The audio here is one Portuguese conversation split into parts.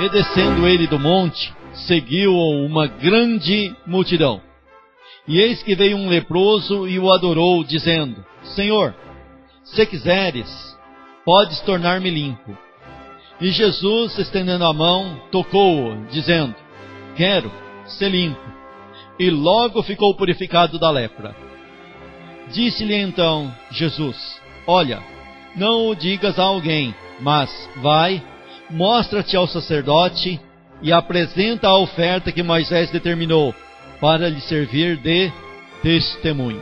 E descendo ele do monte, seguiu-o uma grande multidão. E eis que veio um leproso e o adorou, dizendo: Senhor, se quiseres, podes tornar-me limpo. E Jesus, estendendo a mão, tocou-o, dizendo: Quero ser limpo. E logo ficou purificado da lepra. Disse-lhe então Jesus: Olha, não o digas a alguém, mas vai, mostra-te ao sacerdote e apresenta a oferta que Moisés determinou, para lhe servir de testemunho.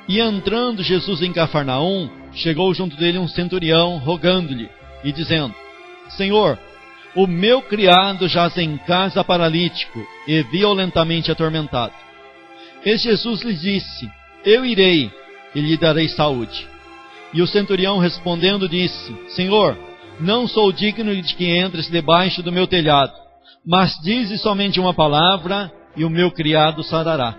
E entrando Jesus em Cafarnaum, chegou junto dele um centurião, rogando-lhe e dizendo: Senhor, o meu criado jaz em casa paralítico e violentamente atormentado. E Jesus lhe disse: Eu irei e lhe darei saúde. E o centurião respondendo disse: Senhor, não sou digno de que entres debaixo do meu telhado, mas dize somente uma palavra e o meu criado sarará.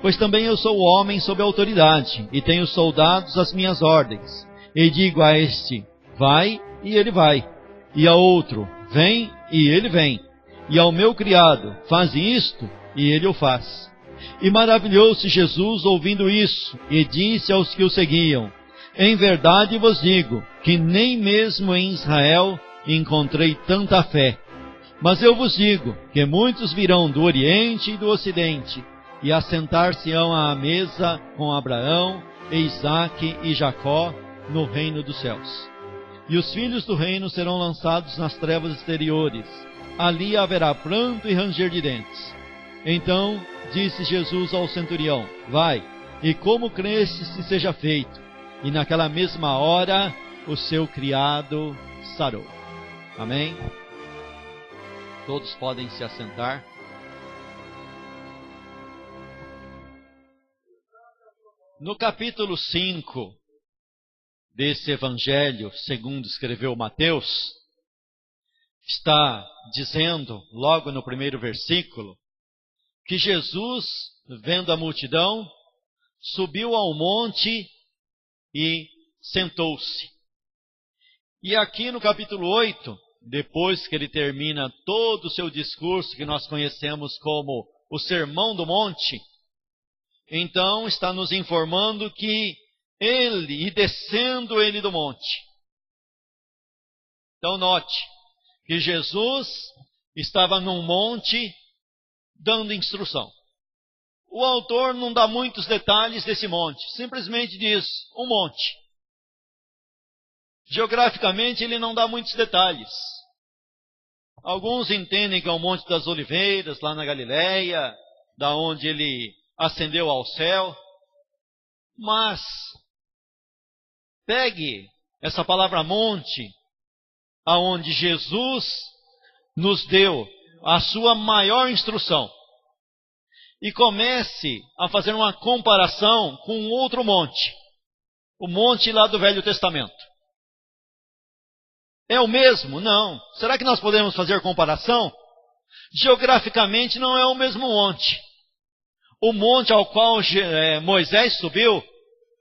Pois também eu sou homem sob autoridade, e tenho soldados às minhas ordens. E digo a este: vai, e ele vai. E a outro: vem, e ele vem. E ao meu criado: faze isto, e ele o faz. E maravilhou-se Jesus ouvindo isso, e disse aos que o seguiam: Em verdade vos digo, que nem mesmo em Israel encontrei tanta fé. Mas eu vos digo, que muitos virão do Oriente e do Ocidente, e assentar-se-ão à mesa com Abraão, e Isaque e Jacó, no reino dos céus. E os filhos do reino serão lançados nas trevas exteriores. Ali haverá pranto e ranger de dentes. Então disse Jesus ao centurião: Vai, e como cresce se seja feito. E naquela mesma hora o seu criado sarou. Amém? Todos podem se assentar. No capítulo 5 desse evangelho, segundo escreveu Mateus, está dizendo, logo no primeiro versículo, que Jesus, vendo a multidão, subiu ao monte e sentou-se. E aqui no capítulo 8, depois que ele termina todo o seu discurso, que nós conhecemos como o Sermão do Monte, então está nos informando que ele, e descendo ele do monte. Então note que Jesus estava num monte dando instrução. O autor não dá muitos detalhes desse monte, simplesmente diz um monte. Geograficamente ele não dá muitos detalhes. Alguns entendem que é o Monte das Oliveiras, lá na Galileia, da onde ele ascendeu ao céu. Mas pegue essa palavra monte, aonde Jesus nos deu a sua maior instrução, e comece a fazer uma comparação com outro monte, o monte lá do Velho Testamento. É o mesmo? Não. Será que nós podemos fazer comparação? Geograficamente não é o mesmo monte. O monte ao qual Moisés subiu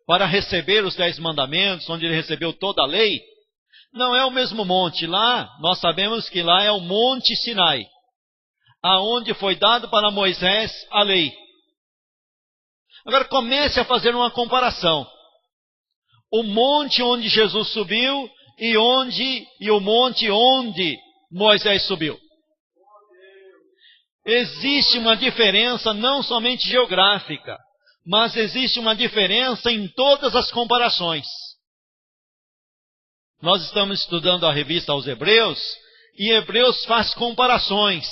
para receber os 10 mandamentos, onde ele recebeu toda a lei, não é o mesmo monte. Lá, nós sabemos que lá é o Monte Sinai, aonde foi dado para Moisés a lei. Agora comece a fazer uma comparação. O monte onde Jesus subiu e o monte onde Moisés subiu. Existe uma diferença não somente geográfica, mas existe uma diferença em todas as comparações. Nós estamos estudando a revista aos Hebreus, e Hebreus faz comparações.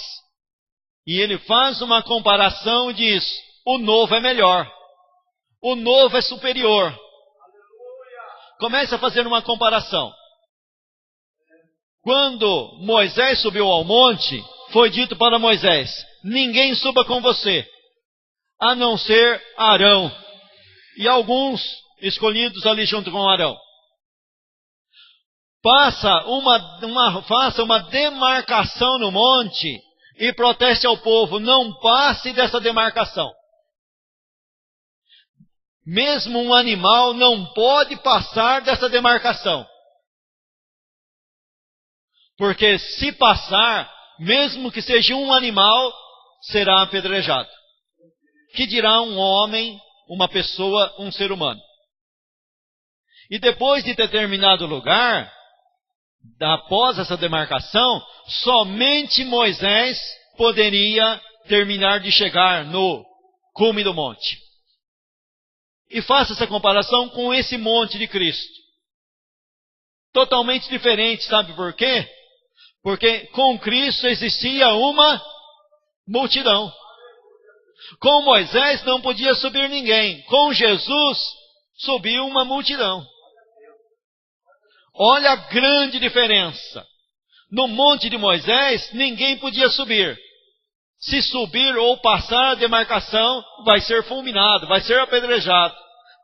E ele faz uma comparação e diz: o novo é melhor, o novo é superior. Comece a fazer uma comparação. Quando Moisés subiu ao monte, foi dito para Moisés: ninguém suba com você, a não ser Arão e alguns escolhidos ali junto com Arão. Faça uma demarcação no monte e proteste ao povo: não passe dessa demarcação. Mesmo um animal não pode passar dessa demarcação. porque se passar, mesmo que seja um animal, será apedrejado. Que dirá um homem, uma pessoa, um ser humano? E depois de determinado lugar, após essa demarcação, somente Moisés poderia terminar de chegar no cume do monte. E faça essa comparação com esse monte de Cristo. Totalmente diferente, sabe por quê? Porque com Cristo existia uma multidão. Com Moisés não podia subir ninguém. Com Jesus subiu uma multidão. Olha a grande diferença. No monte de Moisés, ninguém podia subir. Se subir ou passar a demarcação, vai ser fulminado, vai ser apedrejado.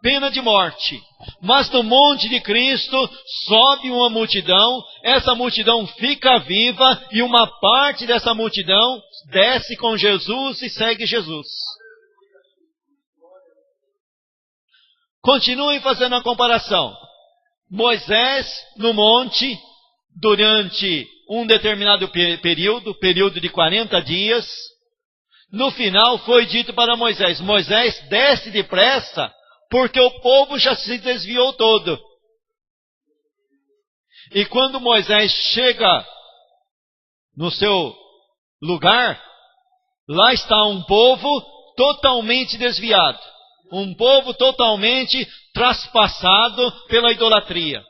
Pena de morte. Mas no monte de Cristo, sobe uma multidão, essa multidão fica viva, e uma parte dessa multidão desce com Jesus e segue Jesus. Continuem fazendo a comparação. Moisés no monte, durante um determinado período de 40 dias, no final foi dito para Moisés: Moisés, desce depressa, porque o povo já se desviou todo. E quando Moisés chega no seu lugar, lá está um povo totalmente desviado. Um povo totalmente traspassado pela idolatria.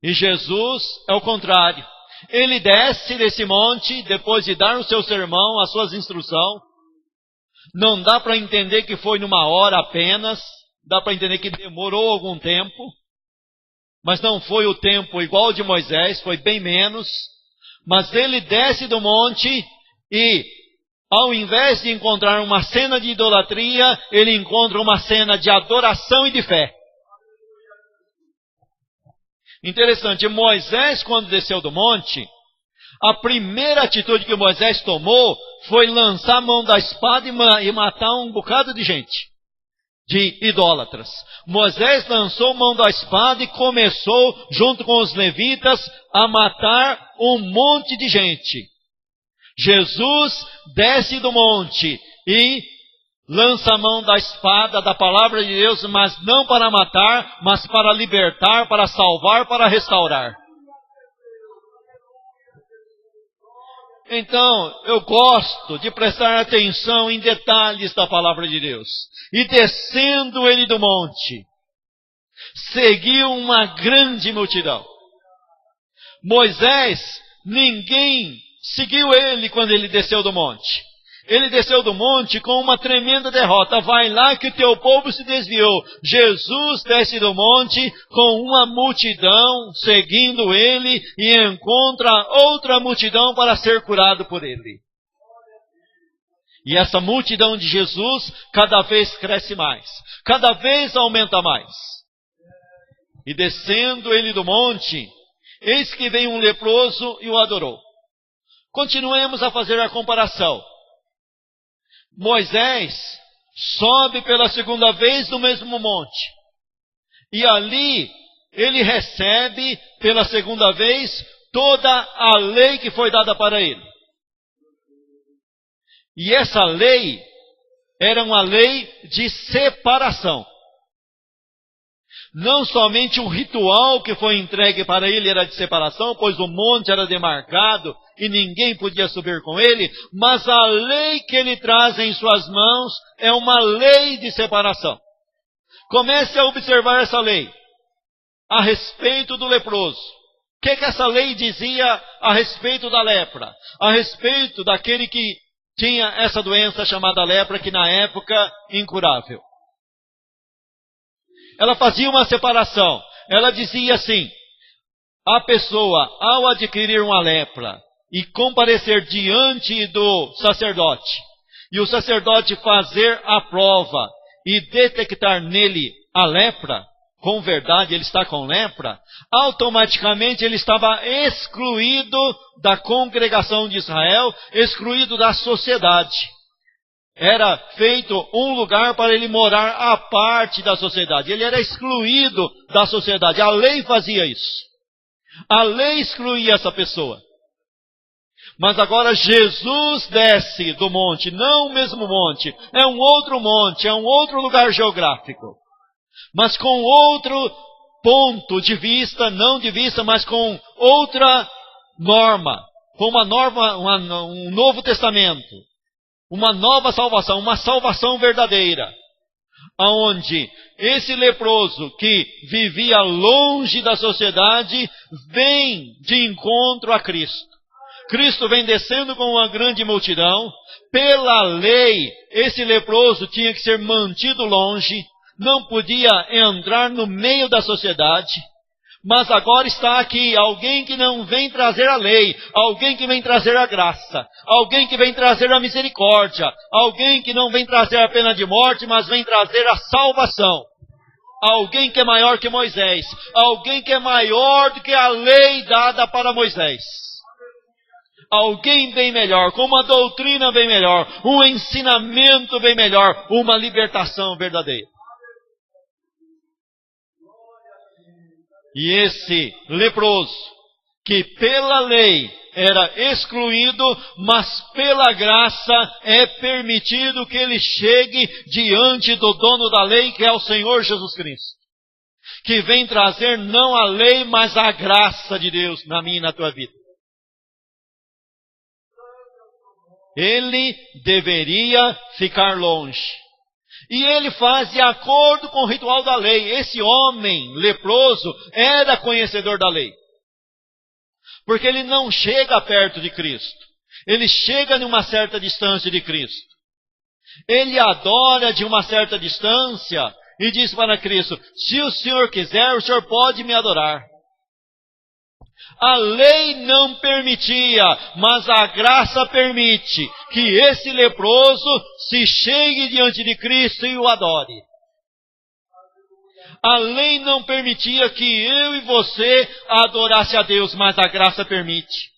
E Jesus é o contrário. Ele desce desse monte, depois de dar o seu sermão, as suas instruções. Não dá para entender que foi numa hora apenas. Dá para entender que demorou algum tempo. Mas não foi o tempo igual ao de Moisés, foi bem menos. Mas ele desce do monte e, ao invés de encontrar uma cena de idolatria, ele encontra uma cena de adoração e de fé. Interessante, Moisés, quando desceu do monte, a primeira atitude que Moisés tomou foi lançar a mão da espada e matar um bocado de gente, de idólatras. Moisés lançou a mão da espada e começou, junto com os levitas, a matar um monte de gente. Jesus desce do monte e lança a mão da espada, da palavra de Deus, mas não para matar, mas para libertar, para salvar, para restaurar. Então, eu gosto de prestar atenção em detalhes da palavra de Deus. E descendo ele do monte, seguiu uma grande multidão. Moisés, ninguém seguiu ele quando ele desceu do monte. Ele desceu do monte com uma tremenda derrota. Vai lá que o teu povo se desviou. Jesus desce do monte com uma multidão seguindo ele e encontra outra multidão para ser curado por ele. E essa multidão de Jesus cada vez cresce mais. Cada vez aumenta mais. E descendo ele do monte, eis que veio um leproso e o adorou. Continuemos a fazer a comparação. Moisés sobe pela segunda vez no mesmo monte. E ali ele recebe pela segunda vez toda a lei que foi dada para ele. E essa lei era uma lei de separação. Não somente o ritual que foi entregue para ele era de separação, pois o monte era demarcado e ninguém podia subir com ele, mas a lei que ele traz em suas mãos é uma lei de separação. Comece a observar essa lei a respeito do leproso. O que essa lei dizia a respeito da lepra? A respeito daquele que tinha essa doença chamada lepra, que na época incurável. Ela fazia uma separação. Ela dizia assim: a pessoa, ao adquirir uma lepra e comparecer diante do sacerdote, e o sacerdote fazer a prova e detectar nele a lepra, com verdade ele está com lepra, automaticamente ele estava excluído da congregação de Israel, excluído da sociedade. Era feito um lugar para ele morar à parte da sociedade. Ele era excluído da sociedade. A lei fazia isso. A lei excluía essa pessoa. Mas agora Jesus desce do monte, não o mesmo monte, é um outro monte, é um outro lugar geográfico. Mas com outro ponto de vista, não de vista, mas com outra norma. Com uma norma, um novo testamento. Uma nova salvação, uma salvação verdadeira. Onde esse leproso que vivia longe da sociedade vem de encontro a Cristo. Cristo vem descendo com uma grande multidão. Pela lei, esse leproso tinha que ser mantido longe, não podia entrar no meio da sociedade. Mas agora está aqui alguém que não vem trazer a lei, alguém que vem trazer a graça, alguém que vem trazer a misericórdia, alguém que não vem trazer a pena de morte, mas vem trazer a salvação. Alguém que é maior que Moisés, alguém que é maior do que a lei dada para Moisés. Alguém bem melhor, com uma doutrina bem melhor, um ensinamento bem melhor, uma libertação verdadeira. E esse leproso, que pela lei era excluído, mas pela graça é permitido que ele chegue diante do dono da lei, que é o Senhor Jesus Cristo. Que vem trazer não a lei, mas a graça de Deus na minha e na tua vida. Ele deveria ficar longe. E ele faz de acordo com o ritual da lei. Esse homem leproso era conhecedor da lei. Porque ele não chega perto de Cristo. Ele chega numa certa distância de Cristo. Ele adora de uma certa distância e diz para Cristo: se o Senhor quiser, o Senhor pode me adorar. A lei não permitia, mas a graça permite que esse leproso se chegue diante de Cristo e o adore. A lei não permitia que eu e você adorasse a Deus, mas a graça permite.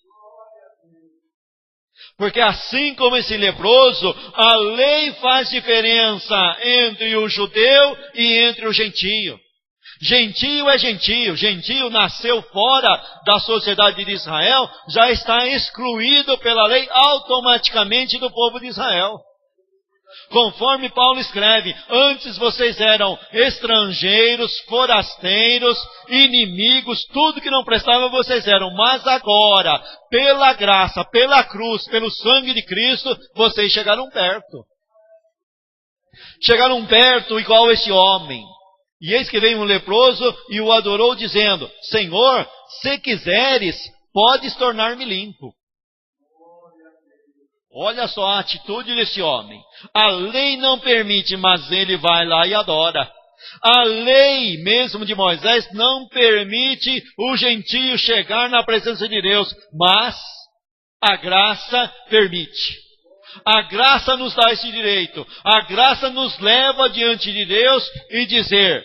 Porque assim como esse leproso, a lei faz diferença entre o judeu e entre o gentio. Gentio é gentio. Gentio nasceu fora da sociedade de Israel, já está excluído pela lei automaticamente do povo de Israel. Conforme Paulo escreve, antes vocês eram estrangeiros, forasteiros, inimigos, tudo que não prestava vocês eram. Mas agora, pela graça, pela cruz, pelo sangue de Cristo, vocês chegaram perto. Chegaram perto igual esse homem. E eis que veio um leproso e o adorou, dizendo: Senhor, se quiseres, podes tornar-me limpo. Olha só a atitude desse homem. A lei não permite, mas ele vai lá e adora. A lei mesmo de Moisés não permite o gentio chegar na presença de Deus, mas a graça permite. A graça nos dá esse direito. A graça nos leva diante de Deus e dizer: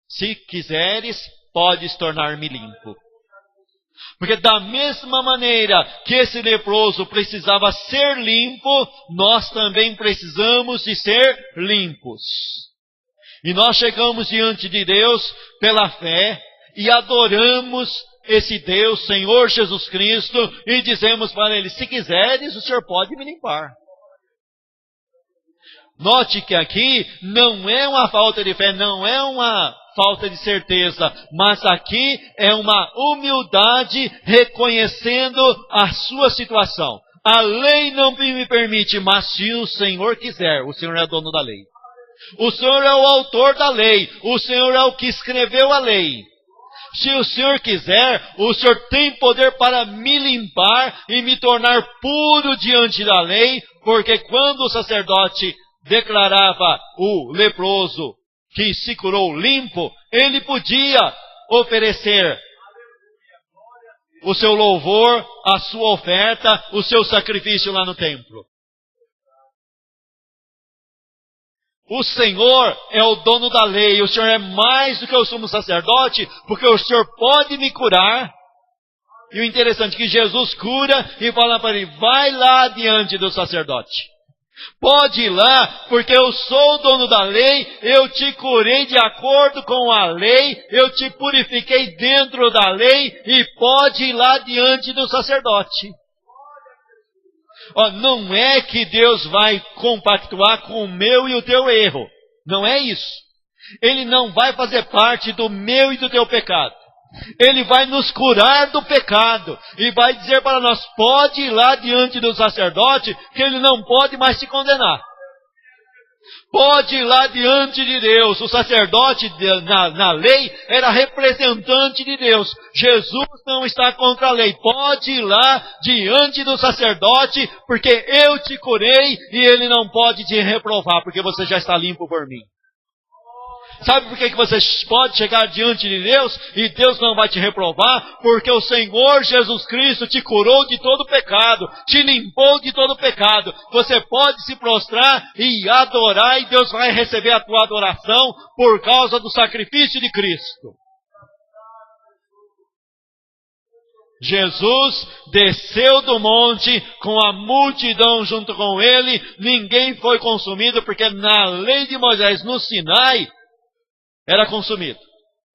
se quiseres, podes tornar-me limpo. Porque da mesma maneira que esse leproso precisava ser limpo, nós também precisamos de ser limpos. E nós chegamos diante de Deus pela fé e adoramos esse Deus, Senhor Jesus Cristo, e dizemos para Ele: se quiseres, o Senhor pode me limpar. Note que aqui não é uma falta de fé, não é uma falta de certeza, mas aqui é uma humildade reconhecendo a sua situação. A lei não me permite, mas se o Senhor quiser, o Senhor é dono da lei. O Senhor é o autor da lei, o Senhor é o que escreveu a lei. Se o Senhor quiser, o Senhor tem poder para me limpar e me tornar puro diante da lei, porque quando o sacerdote declarava o leproso que se curou limpo, ele podia oferecer o seu louvor, a sua oferta, o seu sacrifício lá no templo. O Senhor é o dono da lei, o Senhor é mais do que o sumo sacerdote, porque o Senhor pode me curar. E o interessante é que Jesus cura e fala para ele: vai lá diante do sacerdote. Pode ir lá, porque eu sou o dono da lei, eu te curei de acordo com a lei, eu te purifiquei dentro da lei, e pode ir lá diante do sacerdote. Ó, não é que Deus vai compactuar com o meu e o teu erro. Não é isso. Ele não vai fazer parte do meu e do teu pecado. Ele vai nos curar do pecado e vai dizer para nós, pode ir lá diante do sacerdote, que ele não pode mais te condenar. Pode ir lá diante de Deus. O sacerdote na lei era representante de Deus. Jesus não está contra a lei. Pode ir lá diante do sacerdote, porque eu te curei e ele não pode te reprovar, porque você já está limpo por mim. Sabe por que você pode chegar diante de Deus e Deus não vai te reprovar? Porque o Senhor Jesus Cristo te curou de todo pecado, te limpou de todo pecado. Você pode se prostrar e adorar, e Deus vai receber a tua adoração por causa do sacrifício de Cristo. Jesus desceu do monte com a multidão junto com ele, ninguém foi consumido, porque na lei de Moisés, no Sinai, era consumido.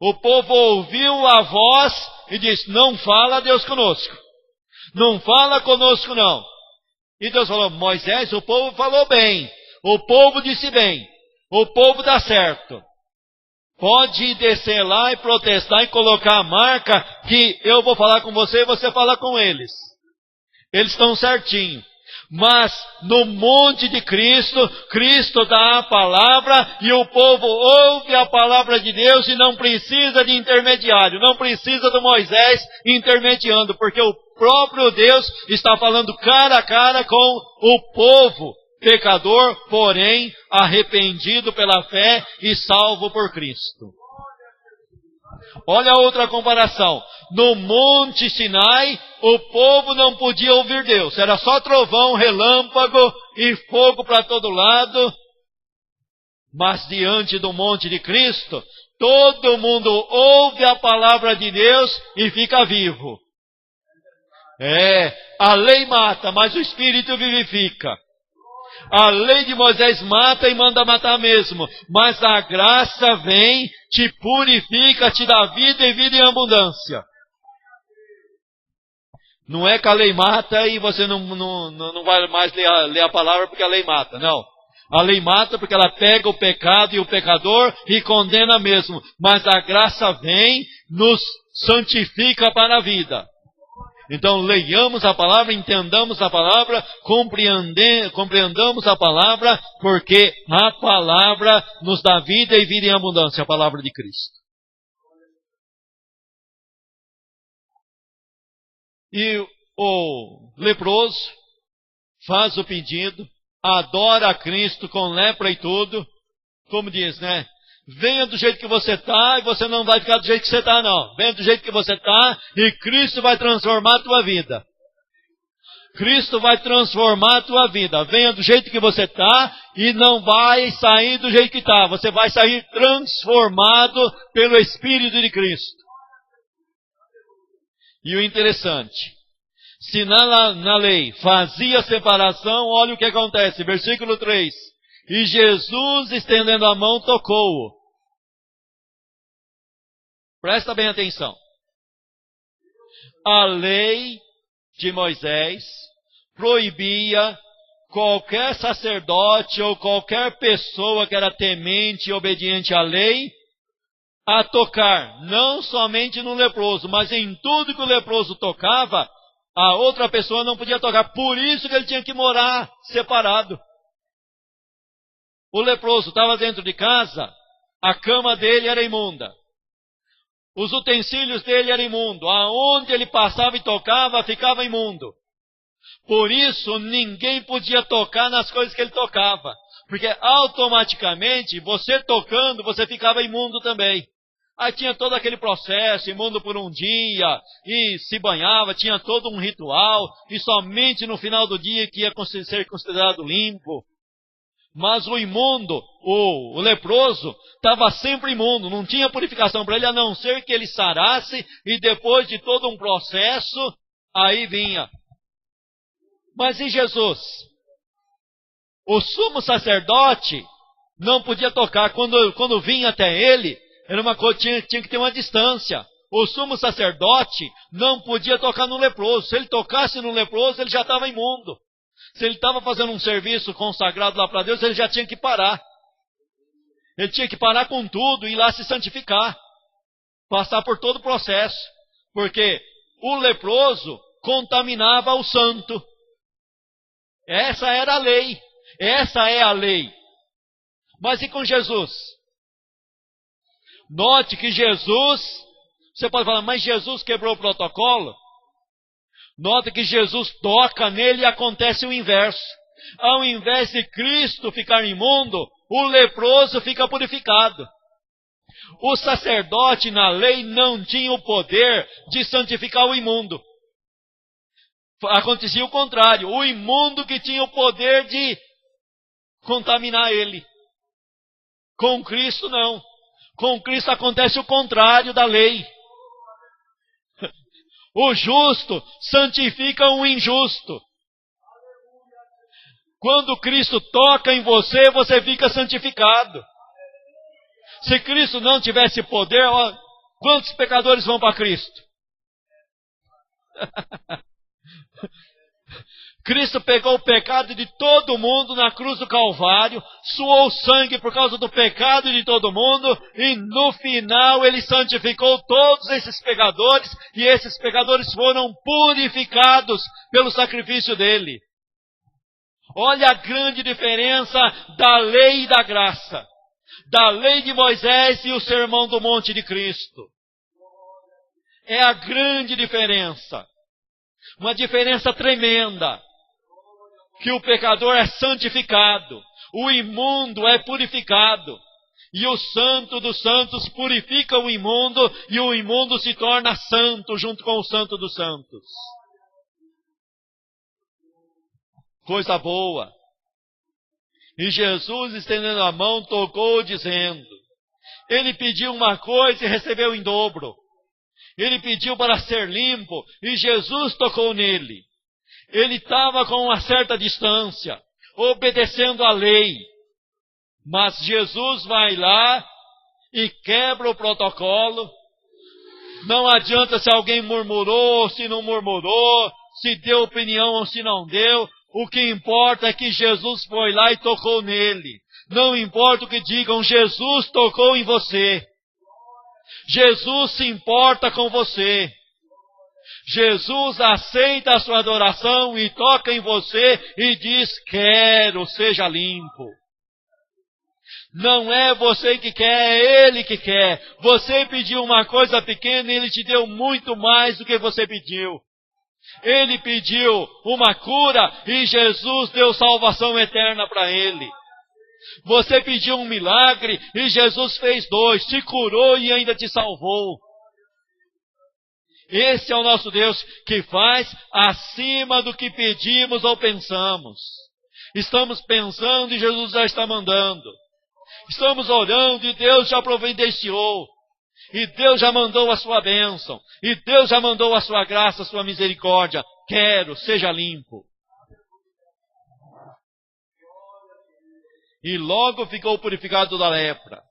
O povo ouviu a voz e disse, não fala Deus conosco. Não fala conosco não. E Deus falou, Moisés, o povo falou bem. O povo disse bem. O povo dá certo. Pode descer lá e protestar e colocar a marca que eu vou falar com você e você fala com eles. Eles estão certinho. Mas no monte de Cristo, Cristo dá a palavra e o povo ouve a palavra de Deus e não precisa de intermediário, não precisa do Moisés intermediando, porque o próprio Deus está falando cara a cara com o povo pecador, porém arrependido pela fé e salvo por Cristo. Olha outra comparação. No Monte Sinai, o povo não podia ouvir Deus. Era só trovão, relâmpago e fogo para todo lado. Mas diante do monte de Cristo, todo mundo ouve a palavra de Deus e fica vivo. A lei mata, mas o Espírito vivifica. A lei de Moisés mata e manda matar mesmo. Mas a graça vem, te purifica, te dá vida e vida em abundância. Não é que a lei mata e você não vai mais ler a palavra porque a lei mata. Não. A lei mata porque ela pega o pecado e o pecador e condena mesmo. Mas a graça vem, nos santifica para a vida. Então leiamos a palavra, entendamos a palavra, compreendamos a palavra, porque a palavra nos dá vida e vida em abundância, a palavra de Cristo. E o leproso faz o pedido, adora a Cristo com lepra e tudo, como diz, né? Venha do jeito que você está e você não vai ficar do jeito que você está, não. Venha do jeito que você está e Cristo vai transformar a tua vida. Cristo vai transformar a tua vida. Venha do jeito que você está e não vai sair do jeito que está. Você vai sair transformado pelo Espírito de Cristo. E o interessante, se na lei fazia separação, olha o que acontece. Versículo 3. E Jesus, estendendo a mão, tocou-o. Presta bem atenção. A lei de Moisés proibia qualquer sacerdote ou qualquer pessoa que era temente e obediente à lei a tocar, não somente no leproso, mas em tudo que o leproso tocava, a outra pessoa não podia tocar. Por isso que ele tinha que morar separado. O leproso estava dentro de casa, a cama dele era imunda. Os utensílios dele eram imundos. Aonde ele passava e tocava, ficava imundo. Por isso, ninguém podia tocar nas coisas que ele tocava. Porque automaticamente, você tocando, você ficava imundo também. Aí tinha todo aquele processo, imundo por um dia, e se banhava, tinha todo um ritual, e somente no final do dia que ia ser considerado limpo. Mas o imundo, o leproso, estava sempre imundo, não tinha purificação para ele, a não ser que ele sarasse, e depois de todo um processo, aí vinha. Mas e Jesus? O sumo sacerdote não podia tocar. Quando vinha até ele, era uma coisa, tinha que ter uma distância. O sumo sacerdote não podia tocar no leproso. Se ele tocasse no leproso, ele já estava imundo. Se ele estava fazendo um serviço consagrado lá para Deus, ele já tinha que parar. Ele tinha que parar com tudo e ir lá se santificar. Passar por todo o processo. Porque o leproso contaminava o santo. Essa era a lei. Essa é a lei. Mas e com Jesus? Note que Jesus, você pode falar, mas Jesus quebrou o protocolo? Note que Jesus toca nele e acontece o inverso. Ao invés de Cristo ficar imundo, o leproso fica purificado. O sacerdote na lei não tinha o poder de santificar o imundo. Acontecia o contrário, o imundo que tinha o poder de contaminar ele. Com Cristo não. Com Cristo acontece o contrário da lei. O justo santifica o injusto. Quando Cristo toca em você, você fica santificado. Se Cristo não tivesse poder, quantos pecadores vão para Cristo? Cristo pegou o pecado de todo mundo na cruz do Calvário, suou sangue por causa do pecado de todo mundo, e no final Ele santificou todos esses pecadores, e esses pecadores foram purificados pelo sacrifício dEle. Olha a grande diferença da lei e da graça, da lei de Moisés e o sermão do monte de Cristo. É a grande diferença, uma diferença tremenda. Que o pecador é santificado, o imundo é purificado, e o santo dos santos purifica o imundo, e o imundo se torna santo junto com o santo dos santos. Coisa boa. E Jesus, estendendo a mão, tocou, dizendo, ele pediu uma coisa e recebeu em dobro. Ele pediu para ser limpo, e Jesus tocou nele. Ele estava com uma certa distância, obedecendo a lei. Mas Jesus vai lá e quebra o protocolo. Não adianta se alguém murmurou, se não murmurou, se deu opinião ou se não deu. O que importa é que Jesus foi lá e tocou nele. Não importa o que digam, Jesus tocou em você. Jesus se importa com você. Jesus aceita a sua adoração e toca em você e diz, quero, seja limpo. Não é você que quer, é Ele que quer. Você pediu uma coisa pequena e Ele te deu muito mais do que você pediu. Ele pediu uma cura e Jesus deu salvação eterna para ele. Você pediu um milagre e Jesus fez 2, te curou e ainda te salvou. Esse é o nosso Deus que faz acima do que pedimos ou pensamos. Estamos pensando e Jesus já está mandando. Estamos orando e Deus já providenciou. E Deus já mandou a sua bênção. E Deus já mandou a sua graça, a sua misericórdia. Quero, seja limpo. E logo ficou purificado da lepra.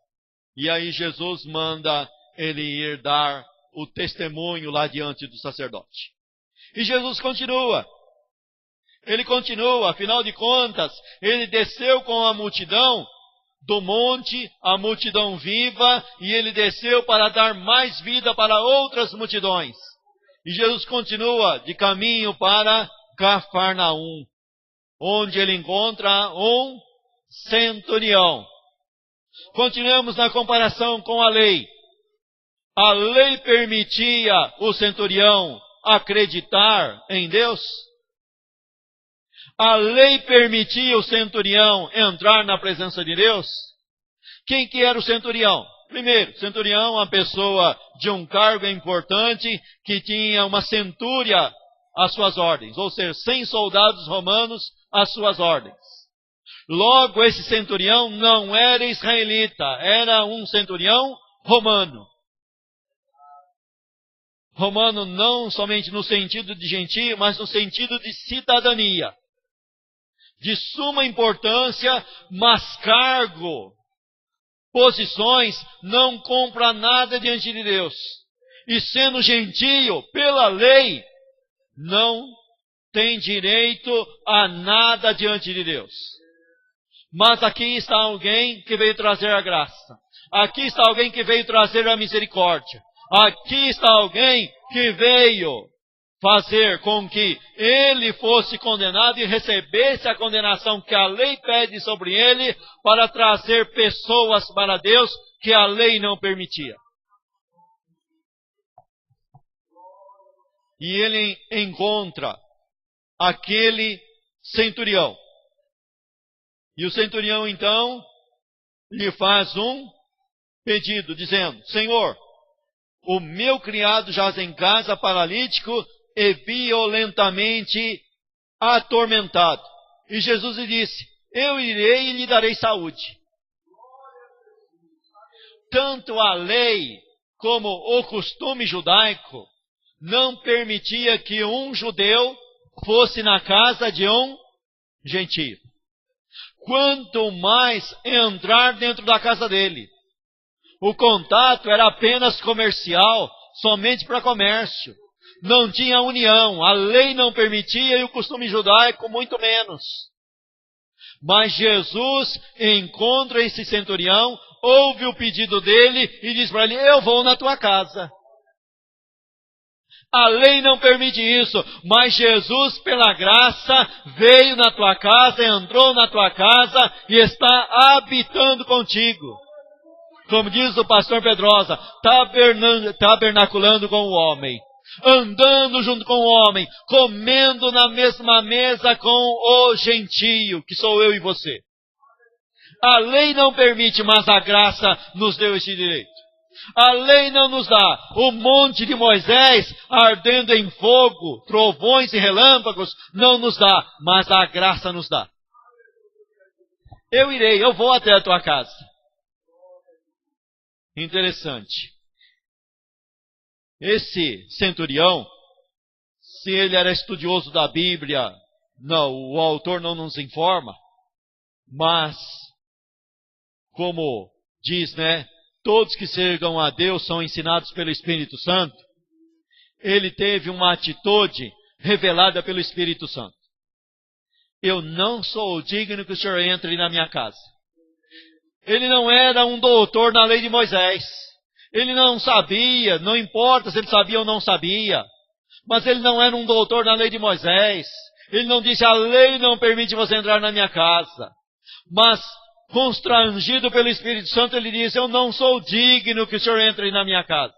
E aí Jesus manda ele ir dar o testemunho lá diante do sacerdote. E Jesus continua. Ele continua, afinal de contas, ele desceu com a multidão do monte, a multidão viva, e ele desceu para dar mais vida para outras multidões. E Jesus continua de caminho para Cafarnaum, onde ele encontra um centurião. Continuamos na comparação com a lei. A lei permitia o centurião acreditar em Deus? A lei permitia o centurião entrar na presença de Deus? Quem que era o centurião? Primeiro, centurião, uma pessoa de um cargo importante que tinha uma centúria às suas ordens, ou seja, 100 soldados romanos às suas ordens. Logo, esse centurião não era israelita, era um centurião romano. Romano não somente no sentido de gentio, mas no sentido de cidadania. de suma importância, mas cargo, posições, não compra nada diante de Deus. E sendo gentio, pela lei, não tem direito a nada diante de Deus. Mas aqui está alguém que veio trazer a graça. Aqui está alguém que veio trazer a misericórdia. Aqui está alguém que veio fazer com que ele fosse condenado e recebesse a condenação que a lei pede sobre ele, para trazer pessoas para Deus que a lei não permitia. E ele encontra aquele centurião. E o centurião então lhe faz um pedido, dizendo: Senhor, o meu criado jaz em casa paralítico e violentamente atormentado. E Jesus lhe disse: eu irei e lhe darei saúde. Tanto a lei como o costume judaico não permitia que um judeu fosse na casa de um gentio. Quanto mais entrar dentro da casa dele. O contato era apenas comercial, somente para comércio. Não tinha união, a lei não permitia e o costume judaico muito menos. Mas Jesus encontra esse centurião, ouve o pedido dele e diz para ele: eu vou na tua casa. A lei não permite isso, mas Jesus, pela graça, veio na tua casa, entrou na tua casa e está habitando contigo. Como diz o pastor Pedrosa, tabernaculando com o homem, andando junto com o homem, comendo na mesma mesa com o gentio, que sou eu e você. A lei não permite, mas a graça nos deu esse direito. A lei não nos dá. O monte de Moisés, ardendo em fogo, trovões e relâmpagos, não nos dá, mas a graça nos dá. Eu vou até a tua casa. Interessante. Esse centurião, se ele era estudioso da Bíblia, não, o autor não nos informa, mas, como diz, todos que chegam a Deus são ensinados pelo Espírito Santo. Ele teve uma atitude revelada pelo Espírito Santo. Eu não sou digno que o Senhor entre na minha casa. Ele não era um doutor na lei de Moisés. Ele não sabia, não importa se ele sabia ou não sabia. Mas ele não era um doutor na lei de Moisés. Ele não disse: a lei não permite você entrar na minha casa. Mas, constrangido pelo Espírito Santo, ele diz: eu não sou digno que o Senhor entre na minha casa.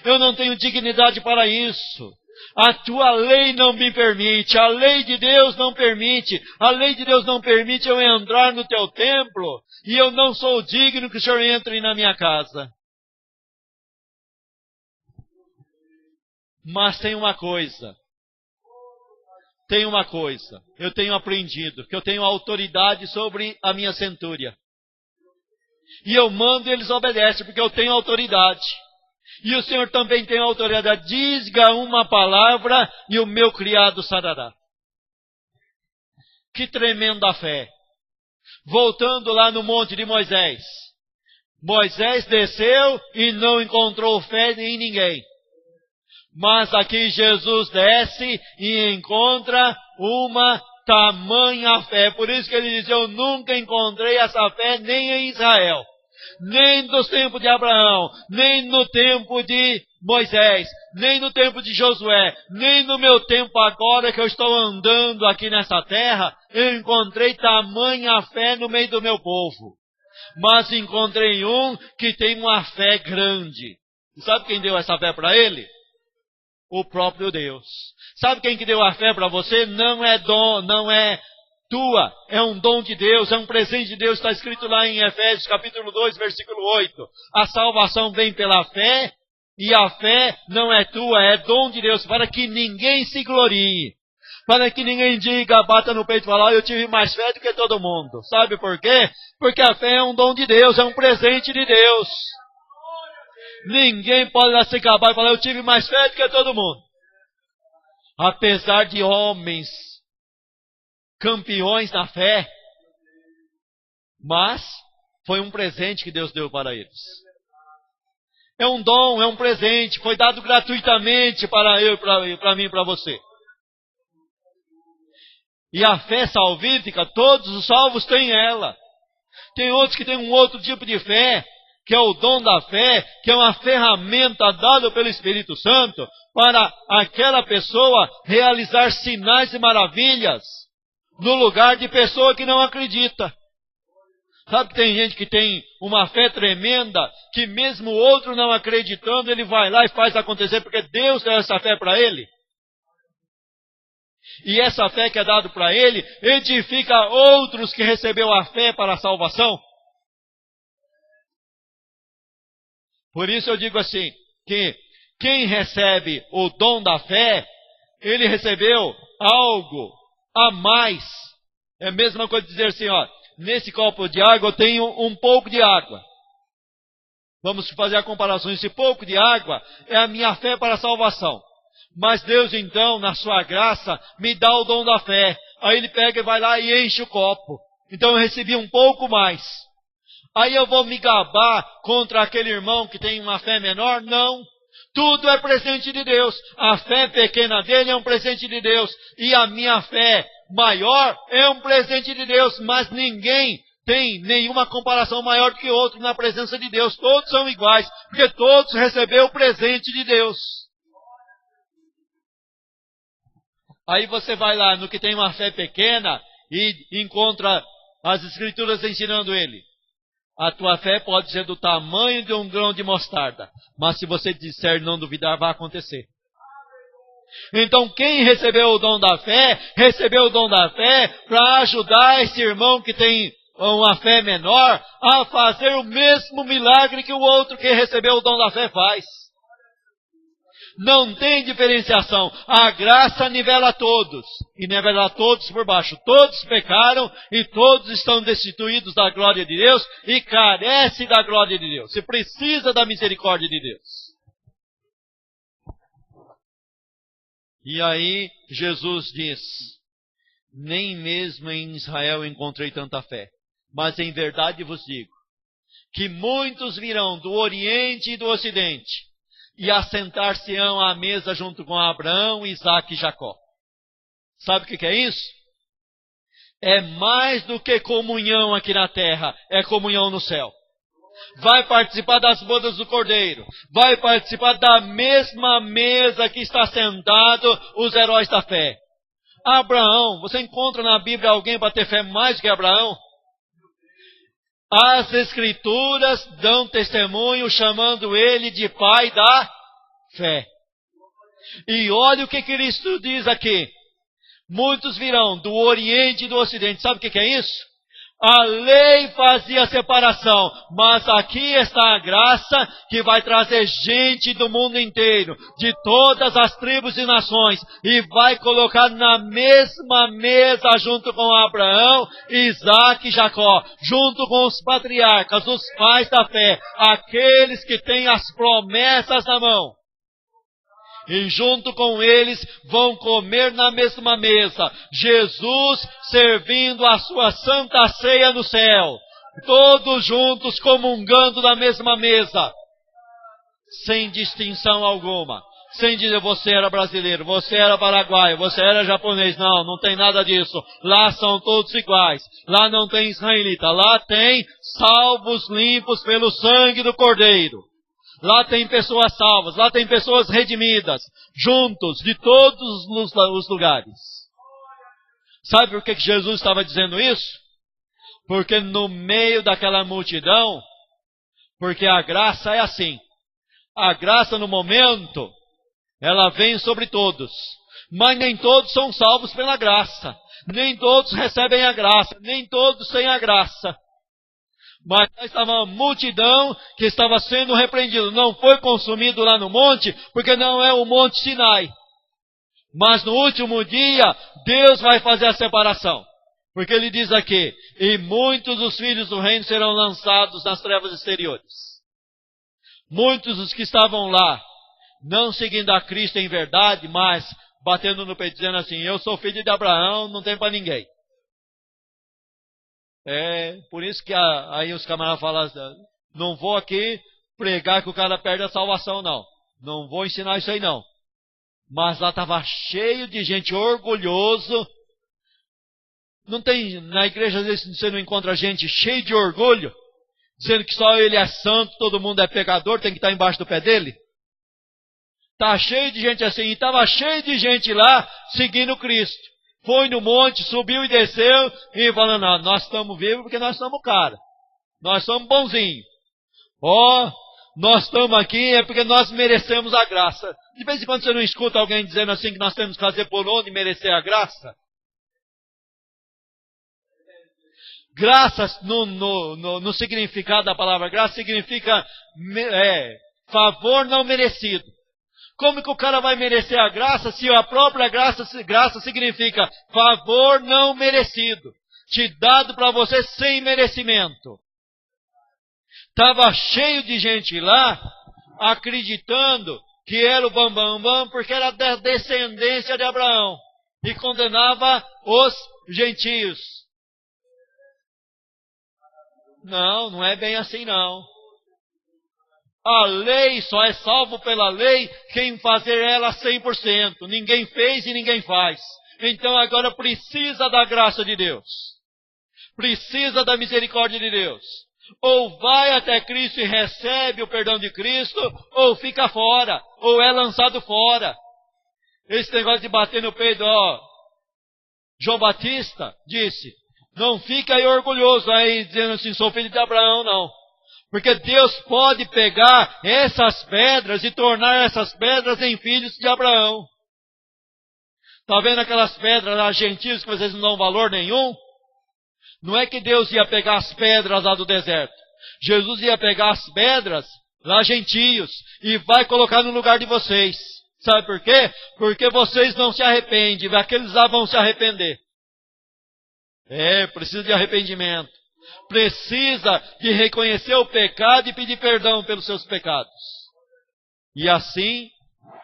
Eu não tenho dignidade para isso. A tua lei não me permite. A lei de Deus não permite. A lei de Deus não permite eu entrar no teu templo. E eu não sou digno que o Senhor entre na minha casa. Mas tem uma coisa. Eu tenho aprendido, que eu tenho autoridade sobre a minha centúria. E eu mando e eles obedecem, porque eu tenho autoridade. E o Senhor também tem autoridade. Diga uma palavra e o meu criado sarará. Que tremenda fé. Voltando lá no monte de Moisés. Moisés desceu e não encontrou fé em ninguém. Mas aqui Jesus desce e encontra uma tamanha fé. Por isso que ele diz: eu nunca encontrei essa fé nem em Israel, nem nos tempos de Abraão, nem no tempo de Moisés, nem no tempo de Josué, nem no meu tempo agora que eu estou andando aqui nessa terra, eu encontrei tamanha fé no meio do meu povo. Mas encontrei um que tem uma fé grande. E sabe quem deu essa fé para ele? O próprio Deus. Sabe quem que deu a fé para você? Não é dom, não é tua, é um dom de Deus, é um presente de Deus. Está escrito lá em Efésios capítulo 2, versículo 8. A salvação vem pela fé, e a fé não é tua, é dom de Deus, para que ninguém se glorie. Para que ninguém diga, bata no peito e fala: eu tive mais fé do que todo mundo. Sabe por quê? Porque a fé é um dom de Deus, é um presente de Deus. Ninguém pode lá se acabar e falar: eu tive mais fé do que todo mundo. Apesar de homens campeões na fé, mas foi um presente que Deus deu para eles. É um dom, é um presente, foi dado gratuitamente para eu, para mim e para você. E a fé salvífica, todos os salvos têm ela. Tem outros que têm um outro tipo de fé, que é o dom da fé, que é uma ferramenta dada pelo Espírito Santo para aquela pessoa realizar sinais e maravilhas no lugar de pessoa que não acredita. Sabe que tem gente que tem uma fé tremenda, que mesmo o outro não acreditando, ele vai lá e faz acontecer, porque Deus deu essa fé para ele. E essa fé que é dada para ele, edifica outros que recebeu a fé para a salvação. Por isso eu digo assim, que quem recebe o dom da fé, ele recebeu algo a mais. É a mesma coisa dizer assim, ó, nesse copo de água eu tenho um pouco de água. Vamos fazer a comparação. Esse pouco de água é a minha fé para a salvação. Mas Deus então, na sua graça, me dá o dom da fé. Aí Ele pega e vai lá e enche o copo. Então eu recebi um pouco mais. Aí eu vou me gabar contra aquele irmão que tem uma fé menor? Não. Tudo é presente de Deus. A fé pequena dele é um presente de Deus. E a minha fé maior é um presente de Deus. Mas ninguém tem nenhuma comparação maior do que outro na presença de Deus. Todos são iguais, porque todos receberam o presente de Deus. Aí você vai lá no que tem uma fé pequena e encontra as Escrituras ensinando ele. A tua fé pode ser do tamanho de um grão de mostarda, mas se você disser não duvidar, vai acontecer. Então quem recebeu o dom da fé, recebeu o dom da fé para ajudar esse irmão que tem uma fé menor a fazer o mesmo milagre que o outro que recebeu o dom da fé faz. Não tem diferenciação. A graça nivela todos. E nivela todos por baixo. Todos pecaram e todos estão destituídos da glória de Deus e carecem da glória de Deus. E precisa da misericórdia de Deus. E aí Jesus diz, nem mesmo em Israel encontrei tanta fé. Mas em verdade vos digo, que muitos virão do Oriente e do Ocidente, e assentar-se-ão à mesa junto com Abraão, Isaque e Jacó. Sabe o que é isso? É mais do que comunhão aqui na terra, é comunhão no céu. Vai participar das bodas do Cordeiro, vai participar da mesma mesa que está sentado os heróis da fé. Abraão, você encontra na Bíblia alguém para ter fé mais do que Abraão? As Escrituras dão testemunho chamando ele de pai da fé. E olha o que Cristo diz aqui. Muitos virão do Oriente e do Ocidente. Sabe o que é isso? A lei fazia separação, mas aqui está a graça que vai trazer gente do mundo inteiro, de todas as tribos e nações, e vai colocar na mesma mesa junto com Abraão, Isaque e Jacó, junto com os patriarcas, os pais da fé, aqueles que têm as promessas na mão. E junto com eles vão comer na mesma mesa. Jesus servindo a sua santa ceia no céu. Todos juntos comungando na mesma mesa. Sem distinção alguma. Sem dizer você era brasileiro, você era paraguaio, você era japonês. Não, não tem nada disso. Lá são todos iguais. Lá não tem israelita. Lá tem salvos limpos pelo sangue do Cordeiro. Lá tem pessoas salvas, lá tem pessoas redimidas, juntos, de todos os lugares. Sabe por que Jesus estava dizendo isso? Porque no meio daquela multidão, porque a graça é assim. A graça no momento, ela vem sobre todos. Mas nem todos são salvos pela graça. Nem todos recebem a graça, nem todos têm a graça. Mas estava uma multidão que estava sendo repreendido. Não foi consumido lá no monte, porque não é o monte Sinai. Mas no último dia, Deus vai fazer a separação. Porque ele diz aqui, e muitos dos filhos do reino serão lançados nas trevas exteriores. Muitos dos que estavam lá, não seguindo a Cristo em verdade, mas batendo no peito dizendo assim, eu sou filho de Abraão, não tem para ninguém. Por isso que aí os camaradas falam, não vou aqui pregar que o cara perde a salvação, não. Não vou ensinar isso aí, não. Mas lá estava cheio de gente orgulhoso. Não tem, na igreja às vezes você não encontra gente cheia de orgulho, dizendo que só ele é santo, todo mundo é pecador, tem que estar embaixo do pé dele. Está cheio de gente assim, e estava cheio de gente lá seguindo Cristo. Foi no monte, subiu e desceu, e falando, não, nós estamos vivos porque nós somos cara. Nós somos bonzinhos. Nós estamos aqui é porque nós merecemos a graça. De vez em quando você não escuta alguém dizendo assim que nós temos que fazer por onde merecer a graça? Graça, no significado da palavra graça, significa favor não merecido. Como que o cara vai merecer a graça se a própria graça significa favor não merecido, te dado para você sem merecimento? Estava cheio de gente lá, acreditando que era o bambambam, porque era da descendência de Abraão, e condenava os gentios. Não é bem assim não. A lei só é salvo pela lei quem fazer ela 100%. Ninguém fez e ninguém faz. Então agora precisa da graça de Deus. Precisa da misericórdia de Deus. Ou vai até Cristo e recebe o perdão de Cristo, ou fica fora, ou é lançado fora. Esse negócio de bater no peito, João Batista disse, não fica aí orgulhoso aí dizendo assim, sou filho de Abraão, não. Porque Deus pode pegar essas pedras e tornar essas pedras em filhos de Abraão. Está vendo aquelas pedras lá, gentios, que vocês não dão valor nenhum? Não é que Deus ia pegar as pedras lá do deserto. Jesus ia pegar as pedras lá, gentios, e vai colocar no lugar de vocês. Sabe por quê? Porque vocês não se arrependem, aqueles lá vão se arrepender. Precisa de arrependimento. Precisa de reconhecer o pecado e pedir perdão pelos seus pecados. E assim,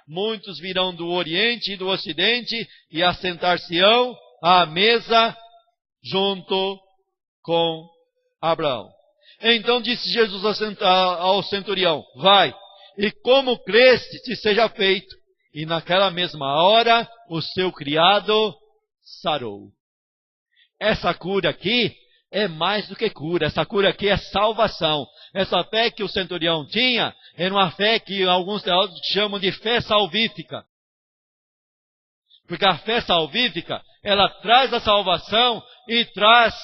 muitos virão do Oriente e do Ocidente e assentar-se-ão à mesa junto com Abraão. Então disse Jesus ao centurião, vai, e como creste te seja feito. E naquela mesma hora o seu criado sarou. Essa cura aqui é mais do que cura. Essa cura aqui é salvação. Essa fé que o centurião tinha era uma fé que alguns teólogos chamam de fé salvífica. Porque a fé salvífica, ela traz a salvação e traz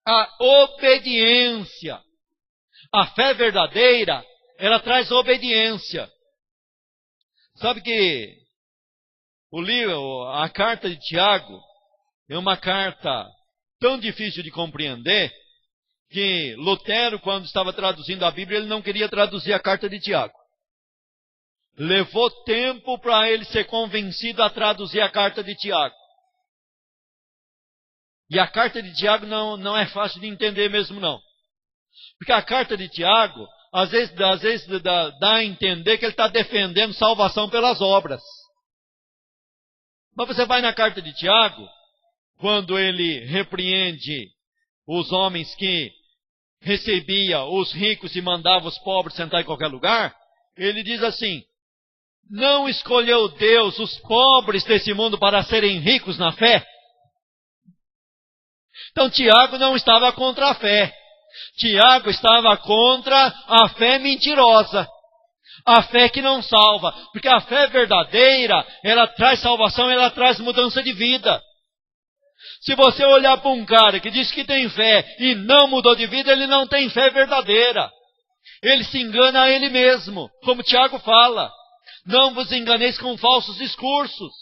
a obediência. A fé verdadeira, ela traz obediência. Sabe que a carta de Tiago é uma carta tão difícil de compreender que Lutero, quando estava traduzindo a Bíblia, ele não queria traduzir a carta de Tiago. Levou tempo para ele ser convencido a traduzir a carta de Tiago. E a carta de Tiago não é fácil de entender mesmo, não. Porque a carta de Tiago, às vezes dá a entender que ele está defendendo salvação pelas obras. Mas você vai na carta de Tiago, quando ele repreende os homens que recebia os ricos e mandava os pobres sentar em qualquer lugar, ele diz assim, não escolheu Deus os pobres desse mundo para serem ricos na fé? Então Tiago não estava contra a fé. Tiago estava contra a fé mentirosa. A fé que não salva. Porque a fé verdadeira, ela traz salvação, ela traz mudança de vida. Se você olhar para um cara que diz que tem fé e não mudou de vida, ele não tem fé verdadeira. Ele se engana a ele mesmo, como Tiago fala. Não vos enganeis com falsos discursos.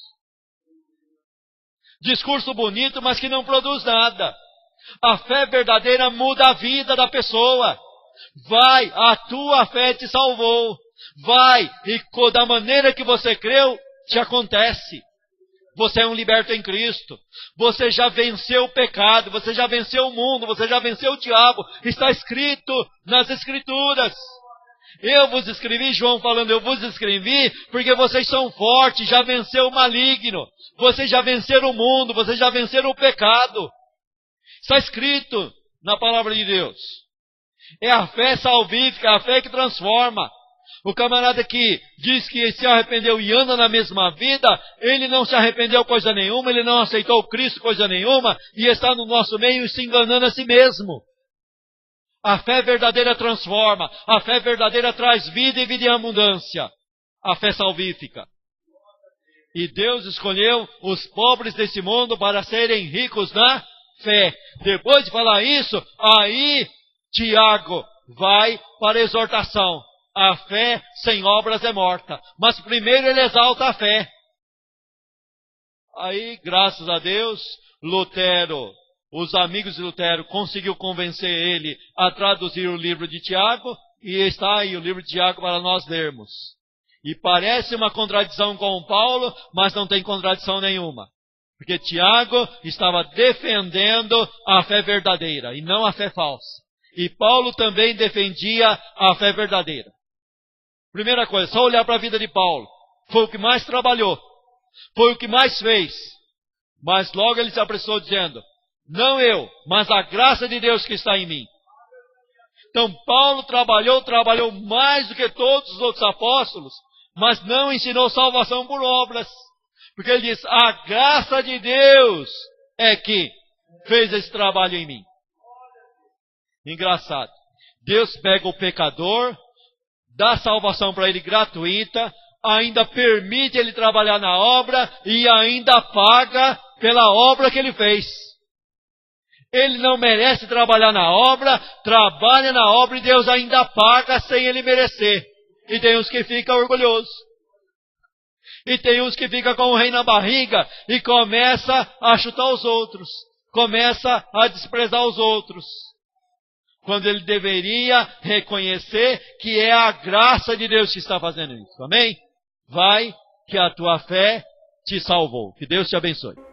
Discurso bonito, mas que não produz nada. A fé verdadeira muda a vida da pessoa. Vai, a tua fé te salvou. Vai, e da maneira que você creu, te acontece. Você é um liberto em Cristo. Você já venceu o pecado, você já venceu o mundo, você já venceu o diabo. Está escrito nas Escrituras. Eu vos escrevi, João falando, eu vos escrevi porque vocês são fortes, já venceu o maligno. Vocês já venceram o mundo, vocês já venceram o pecado. Está escrito na palavra de Deus. É a fé salvífica, a fé que transforma. O camarada que diz que se arrependeu e anda na mesma vida, ele não se arrependeu coisa nenhuma, ele não aceitou Cristo coisa nenhuma, e está no nosso meio se enganando a si mesmo. A fé verdadeira transforma, a fé verdadeira traz vida e vida em abundância. A fé salvífica. E Deus escolheu os pobres desse mundo para serem ricos na fé. Depois de falar isso, aí Tiago vai para a exortação. A fé sem obras é morta. Mas primeiro ele exalta a fé. Aí, graças a Deus, Lutero, os amigos de Lutero, conseguiu convencer ele a traduzir o livro de Tiago. E está aí o livro de Tiago para nós lermos. E parece uma contradição com Paulo, mas não tem contradição nenhuma. Porque Tiago estava defendendo a fé verdadeira e não a fé falsa. E Paulo também defendia a fé verdadeira. Primeira coisa, só olhar para a vida de Paulo. Foi o que mais trabalhou. Foi o que mais fez. Mas logo ele se apressou dizendo, não eu, mas a graça de Deus que está em mim. Então Paulo trabalhou mais do que todos os outros apóstolos, mas não ensinou salvação por obras. Porque ele diz, a graça de Deus é que fez esse trabalho em mim. Engraçado. Deus pega o pecador, dá salvação para ele gratuita, ainda permite ele trabalhar na obra e ainda paga pela obra que ele fez. Ele não merece trabalhar na obra, trabalha na obra e Deus ainda paga sem ele merecer. E tem uns que ficam orgulhosos. E tem uns que ficam com o rei na barriga e começa a chutar os outros. Começa a desprezar os outros. Quando ele deveria reconhecer que é a graça de Deus que está fazendo isso. Amém? Vai que a tua fé te salvou. Que Deus te abençoe.